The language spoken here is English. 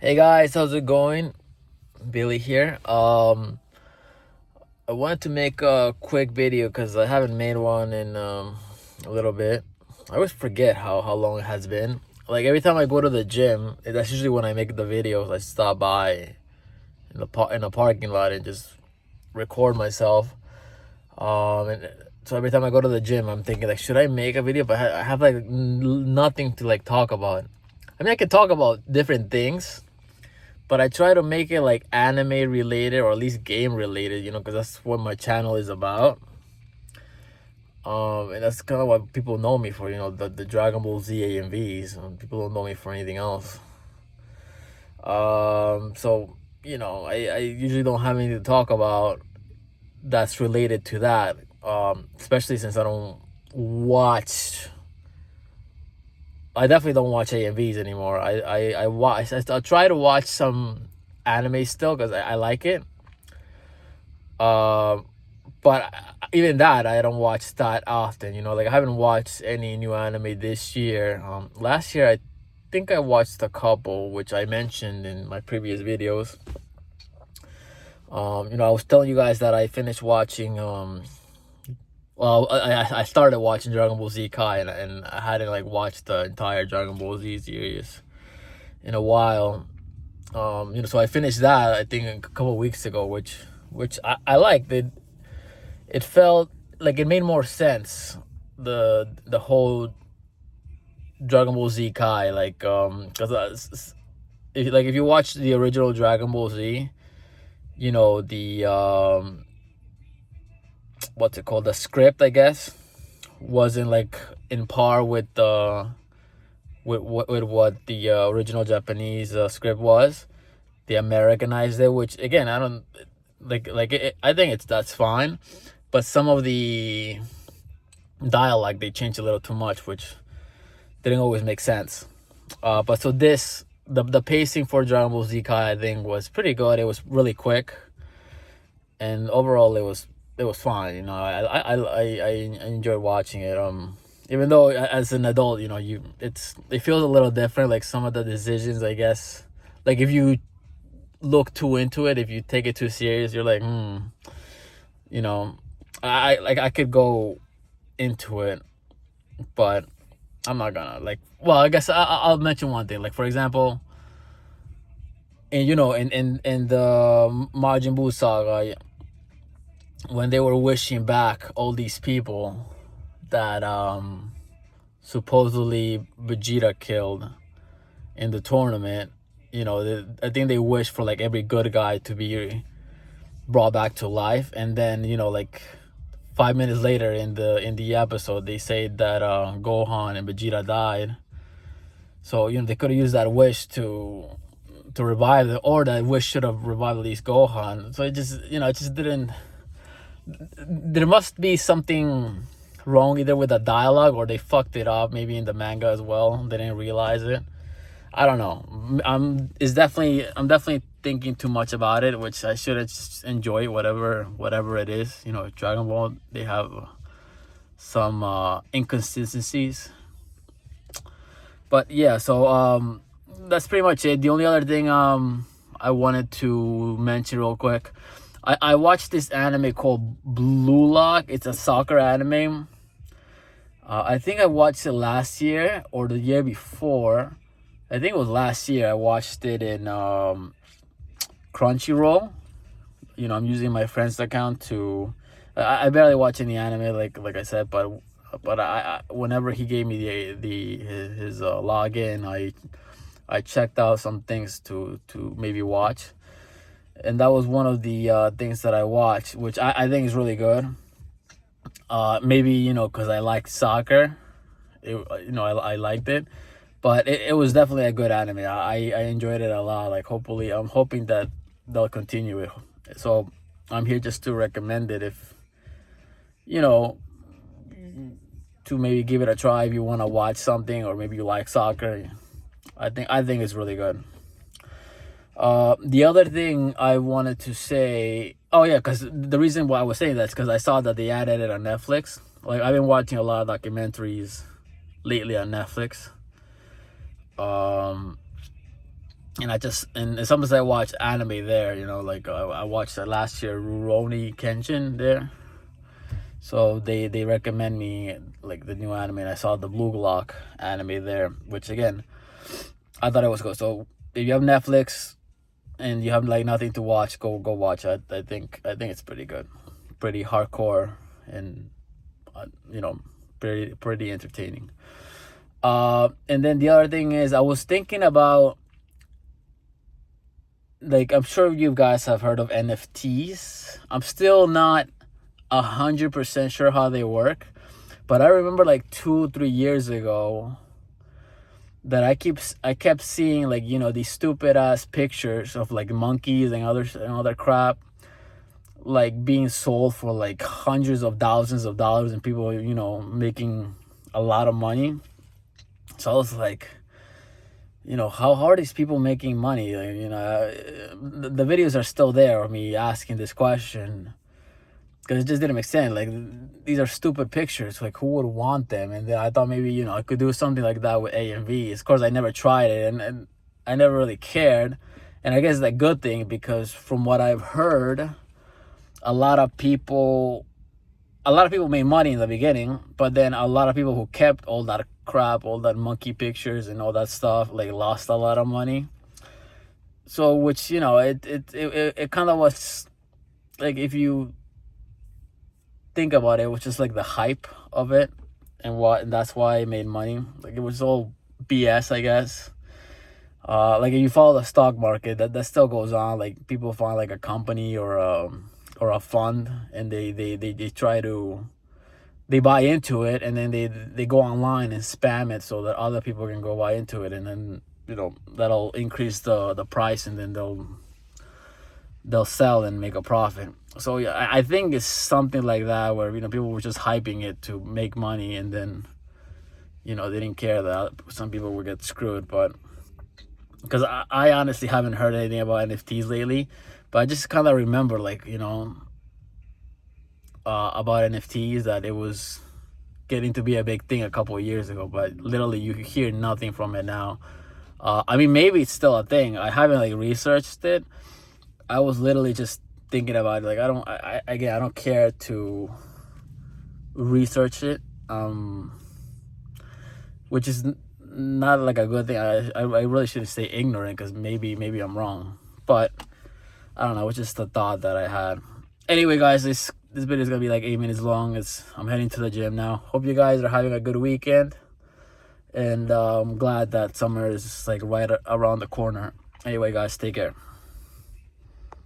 Hey guys, how's it going? Billy here. I wanted to make a quick video because I haven't made one in a little bit. I always forget how long it has been. Like every time I go to the gym, that's usually when I make the videos. I stop by in the parking lot and just record myself. And so every time I go to the gym, I'm thinking like, should I make a video? But I have like nothing to like talk about. I mean, I can talk about different things, but I try to make it like anime related or at least game related, because that's what my channel is about. And that's kind of what people know me for, the Dragon Ball Z AMVs. People don't know me for anything else. So I usually don't have anything to talk about that's related to that. Especially since I definitely don't watch AMVs anymore. I try to watch some anime still because I like it. Uh, but even that I don't watch that often. Like I haven't watched any new anime this year. Last year I think I watched a couple, which I mentioned in my previous videos. I was telling you guys that I finished watching. I started watching Dragon Ball Z Kai, and I hadn't like watched the entire Dragon Ball Z series in a while. So I finished that I think a couple weeks ago, which I liked. It felt like it made more sense. The whole Dragon Ball Z Kai, like because if you watch the original Dragon Ball Z, the what's it called, the script, I guess, wasn't like in par with the with what the original Japanese script was. They Americanized it, which again I don't I think that's fine, but some of the dialogue they changed a little too much, which didn't always make sense. But so the pacing for Dragon Ball Z Kai I think was pretty good. It was really quick, and overall it was fine. I enjoyed watching it. Even though as an adult, it feels a little different. Like some of the decisions, I guess, like if you look too into it, if you take it too serious, you're like, you know, I could go into it, but I'm not gonna like. Well, I guess I'll mention one thing. Like for example, and in the Majin Buu saga, when they were wishing back all these people that supposedly Vegeta killed in the tournament, I think they wished for like every good guy to be brought back to life, and then like 5 minutes later in the episode they say that Gohan and Vegeta died. So they could have used that wish to revive it, or that wish should have revived at least Gohan. So it just didn't. There must be something wrong either with the dialogue, or they fucked it up maybe in the manga as well. They didn't realize it. I don't know. I'm definitely thinking too much about it, which I should just enjoy whatever it is. Dragon Ball, they have some inconsistencies. But yeah, so that's pretty much it. The only other thing I wanted to mention real quick, I watched this anime called Blue Lock. It's a soccer anime. I think I watched it last year or the year before. I think it was last year. I watched it in Crunchyroll. I'm using my friend's account to. I barely watch any anime, like I said, but I whenever he gave me his login, I checked out some things to maybe watch, and that was one of the things that I watched, which I think is really good. Maybe because I like soccer, I liked it, but it was definitely a good anime. I enjoyed it a lot. Like hopefully, I'm hoping that they'll continue it. So I'm here just to recommend it if to maybe give it a try if you want to watch something, or maybe you like soccer. I think it's really good. The other thing I wanted to say, oh yeah, because the reason why I was saying that is because I saw that they added it on Netflix. Like I've been watching a lot of documentaries lately on Netflix. And sometimes I watch anime there. You know, like I watched last year Rurouni Kenshin there. So they recommend me like the new anime, and I saw the Blue Lock anime there, which again I thought it was good. So if you have Netflix and you have like nothing to watch, go watch it. I think it's pretty good, pretty hardcore, and you know, pretty entertaining. And then the other thing is, I was thinking about, like, I'm sure you guys have heard of NFTs. I'm still not 100% sure how they work, but I remember like 2 3 years ago that I kept seeing, like, you know, these stupid ass pictures of like monkeys and other crap, like being sold for like hundreds of thousands of dollars, and people, you know, making a lot of money. So I was like, you know, how are these people making money? Like, you know, the videos are still there of me asking this question, because it just didn't make sense. Like, these are stupid pictures. Like, who would want them? And then I thought maybe, you know, I could do something like that with AMVs. Of course, I never tried it, and I never really cared. And I guess it's a good thing, because from what I've heard, a lot of people made money in the beginning, but then a lot of people who kept all that crap, all that monkey pictures and all that stuff, like, lost a lot of money. So, which, you know, it kind of was like, if you think about it, was just like the hype of it, and that's why it made money. Like, it was all BS, I guess. Like, if you follow the stock market, that still goes on. Like, people find like a company or a fund, and they try to, they buy into it, and then they go online and spam it so that other people can go buy into it, and then, you know, that'll increase the price, and then they'll sell and make a profit. So yeah, I think it's something like that, where, you know, people were just hyping it to make money, and then, you know, they didn't care that some people would get screwed. But because I honestly haven't heard anything about NFTs lately, but I just kind of remember, like, you know, about NFTs, that it was getting to be a big thing a couple of years ago, but literally you hear nothing from it now. I mean, maybe it's still a thing. I haven't like researched it. I was literally just thinking about it. Like, I don't care to research it, which is not like a good thing. I really shouldn't say ignorant, because maybe I'm wrong, but I don't know. It's just a thought that I had. Anyway, guys, this video is gonna be like 8 minutes long. I'm heading to the gym now. Hope you guys are having a good weekend, and I'm glad that summer is like right around the corner. Anyway, guys, take care.